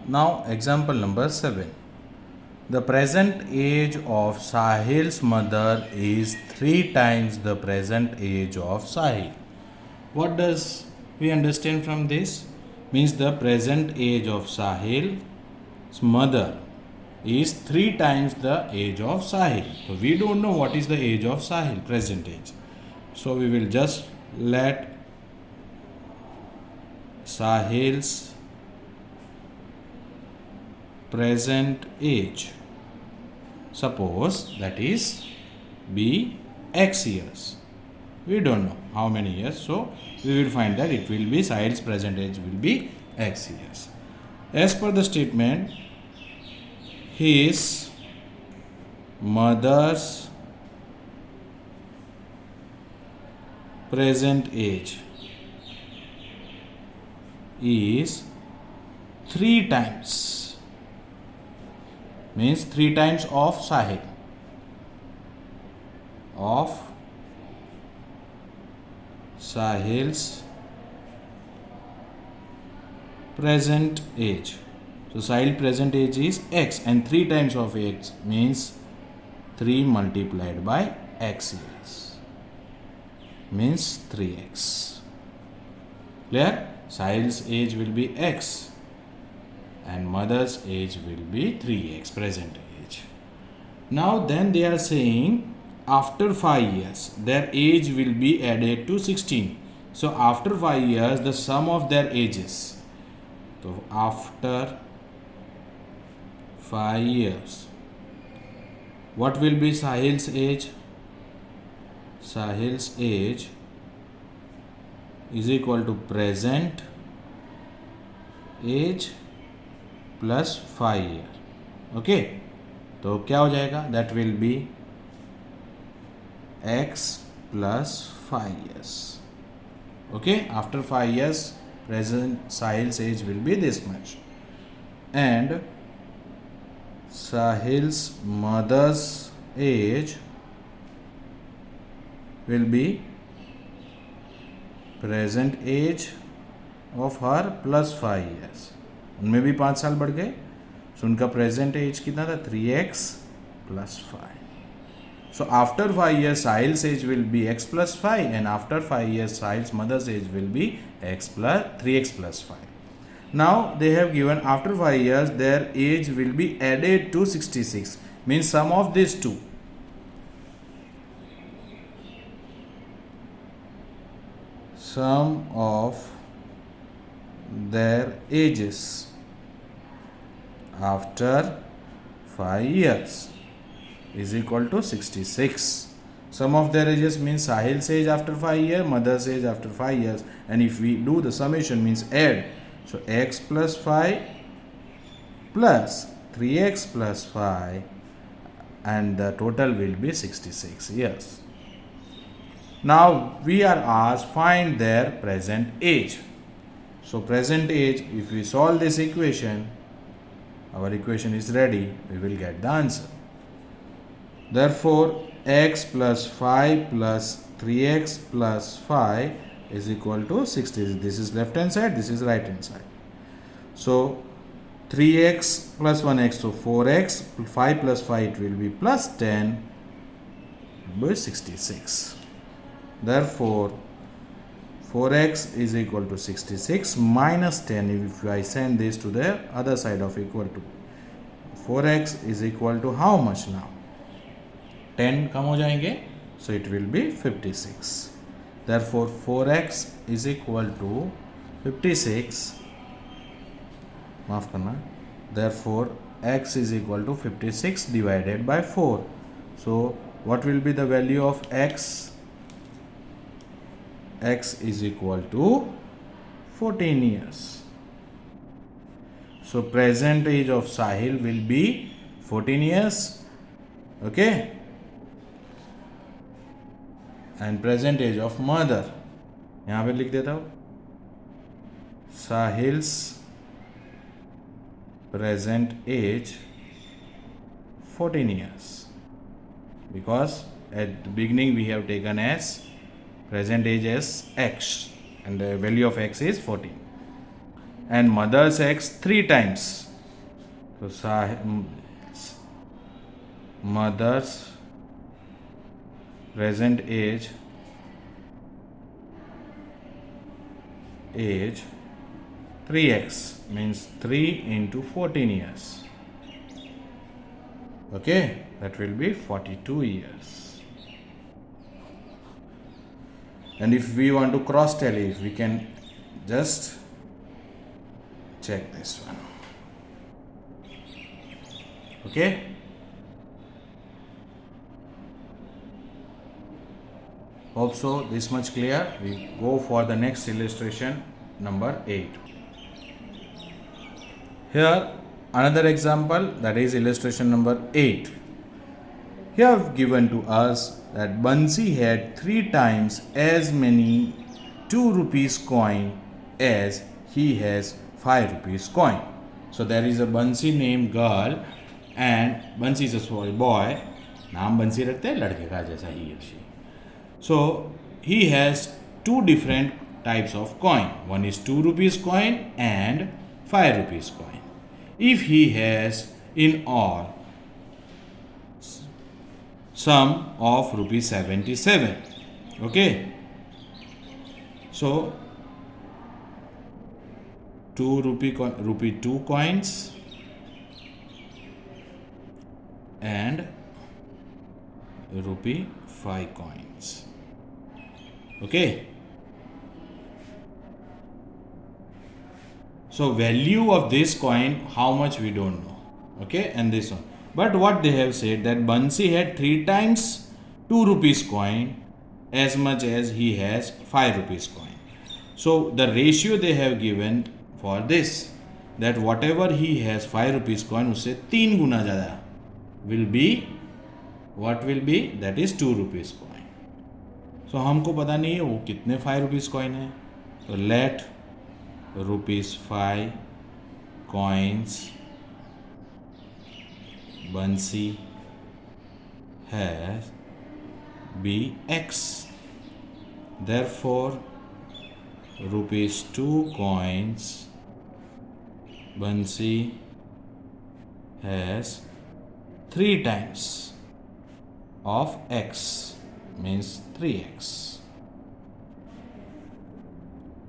Now example number 7. The present age of Sahil's mother is 3 times the present age of Sahil. What does we understand from this? Means the present age of Sahil's mother is 3 times the age of Sahil. So we don't know what is the age of Sahil, present age. So we will just let Sahil's present age, suppose that is be x years. We don't know how many years, so we will find that it will be Sahil's present age will be x years. As per the statement, his mother's present age is 3 times, means 3 times of Sahil, of Sahil's present age. So Sahil present age is x and 3 times of x means 3 multiplied by x years means 3x. Clear? Sahil's age will be x and mother's age will be 3x, present age. Now then they are saying after 5 years their age will be added to 16. So after 5 years the sum of their ages. So after 5 years what will be Sahil's age? Sahil's age is equal to present age plus 5 year. Okay, तो क्या हो जाएगा? That will be x plus 5 years. Okay, after 5 years present Sahil's age will be this much and Sahil's mother's age will be present age of her plus 5 years. उनमें भी 5 साल बढ़ गए, सो उनका प्रेजेंट एज कितना था? 3x plus 5. So after 5 years Sahil's age will be x plus 5 and after 5 years Sahil's mother's age will be x plus 3x plus 5. Now they have given after 5 years their age will be added to 66, means sum of these two. Sum of their ages after 5 years is equal to 66. Sum of their ages means Sahil's age after 5 years, mother's age after 5 years, and if we do the summation means add, so x plus 5 plus 3x plus 5 and the total will be 66 years. Now we are asked find their present age. So present age, if we solve this equation, our equation is ready, we will get the answer. Therefore x plus 5 plus 3x plus 5 is equal to 60. This is left hand side, this is right hand side. So 3x plus 1x, so 4x, 5 plus 5 it will be plus 10, it will be 66. Therefore 4x is equal to 66 minus 10. If I send this to the other side of equal to, 4x is equal to how much now? 10 कम हो जाएंगे, so it will be 56. Therefore 4x is equal to 56. माफ करना. Therefore x is equal to 56 divided by 4. So what will be the value of x? X is equal to 14 years. So present age of Sahil will be 14 years. Okay. And present age of mother, यहाँ पे लिख देता हूँ, Sahil's present age 14 years, because at the beginning we have taken as present age as x and the value of x is 14 and mother's x 3 times, So mother's present age 3x means 3 into 14 years. Okay, that will be 42 years. And if we want to cross tally, we can just check this one. Okay. Hope so this much clear. We go for the next illustration, number 8. Here another example, that is illustration number 8. Here given to us that Bansi had 3 times as many 2 rupees coin as he has 5 rupees coin. So there is a Bansi named girl and Bansi is a boy. नाम बंसी रखते हैं लड़के का जैसा ही है. So he has 2 different types of coin. One is 2 rupees coin and 5 rupees coin. If he has in all sum of rupees 77. Okay. So 2 rupee 2 coins and rupee 5 coins. Okay. So value of this coin, how much we don't know. Okay, and this one. But what they have said that Bansi had 3 times 2 rupees coin as much as he has 5 rupees coin. So the ratio they have given for this, that whatever he has 5 rupees coin usse 3 guna zyada will be, what will be, that is 2 rupees coin. So हमको पता नहीं है वो कितने 5 rupees coin है. तो let rupees 5 coins Bansi has be x. Therefore rupees 2 coins Bansi has 3 times of x means 3x.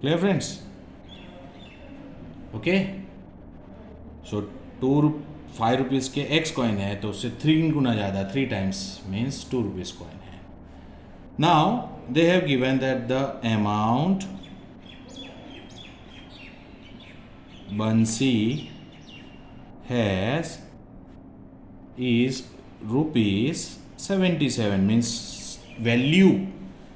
Clear friends? Okay. So 5 rupees के x coin है तो उससे 3 गुना ज़्यादा 3 times means 2 rupees coin है. Now they have given that the amount Bansi has is rupees 77 means value.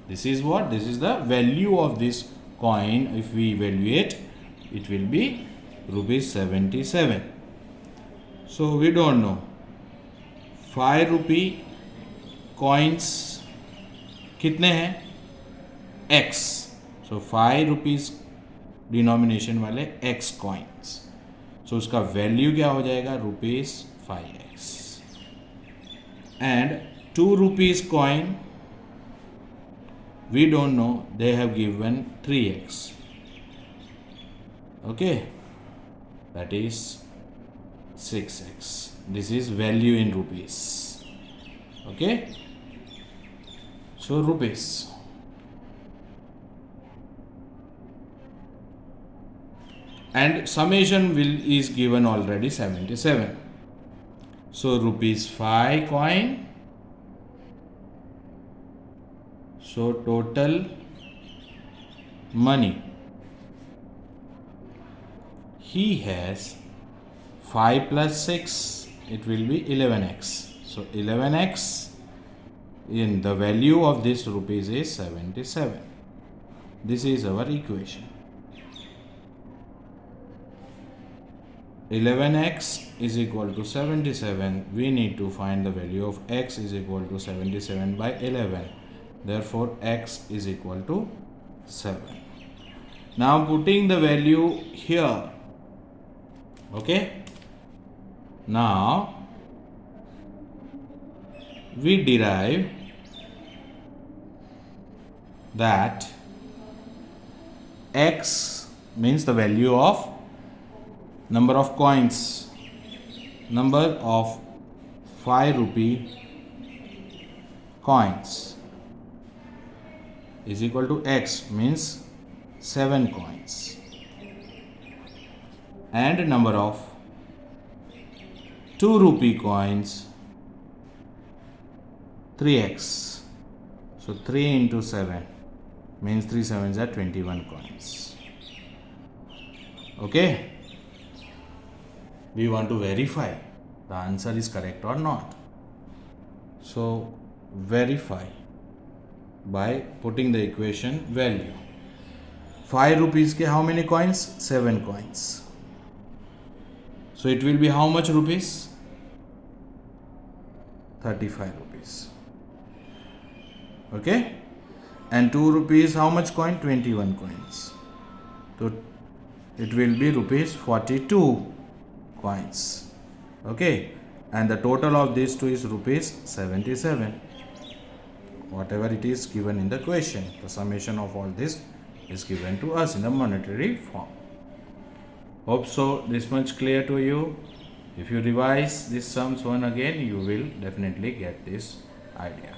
This is what? This is the value of this coin. If we evaluate, it will be rupees 77. So we don't know. 5 rupee coins कितने हैं? X. So 5 rupees denomination वाले x coins. So उसका value क्या हो जाएगा? Rupees 5x. And 2 rupees coin, we don't know, they have given 3x. Okay, that is 6x. This is value in rupees. Okay, so rupees. And summation is given already 77. So rupees 5 coin. So total money he has 5 plus 6, it will be 11x. So 11x in the value of this rupees is 77. This is our equation. 11x is equal to 77. We need to find the value of x is equal to 77 by 11. Therefore x is equal to 7. Now putting the value here. Okay. Now we derive that x means the value of number of coins number of 5 rupee coins is equal to x, means 7 coins, and number of 2 rupee coins 3x. So 3 into 7 means 3 sevens are 21 coins. Okay, we want to verify the answer is correct or not. So verify by putting the equation value. 5 rupees ke how many coins? 7 coins. So it will be how much rupees? 35 rupees. Okay, and 2 rupees how much coin? 21 coins. So it will be rupees 42 coins. Okay, and the total of these two is rupees 77. Whatever it is given in the question, the summation of all this is given to us in the monetary form. Hope so this much clear to you. If you revise these sums one again, you will definitely get this idea.